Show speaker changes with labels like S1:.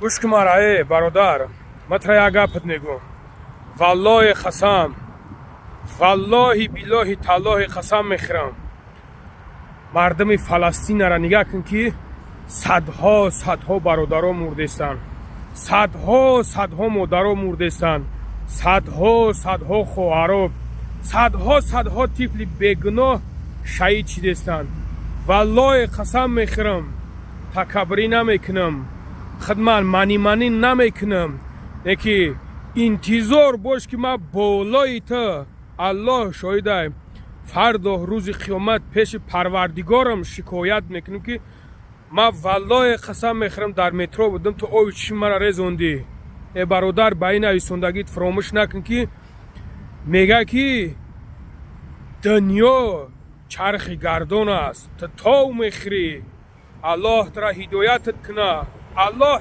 S1: گوش کن مرا برادر، من ترا گپت میگم. والله قسم، والله بالله تعالی قسم میخورم. مردم فلسطین را نگاه کن که صدها برادرها مردستان، صدها مادرها مردستان، صدها خواهرها، صدها طفل بیگناه شهید شدستان. والله قسم میخورم، تکبری نمیکنم، خدمت مانی نمیکنم. یکی انتظار باش که ما بالای تا الله شاهده فردا روز قیامت پیش پروردگارم شکایت میکنم که ما والله قسم میخورم در مترو بودم تو اوی چی مرا رزوندی. ای برادر به این ایستادگیت فراموش نکن که میگه که دنیا چرخ گردون است، تا میخری. الله ترا هدایتت کنه. الله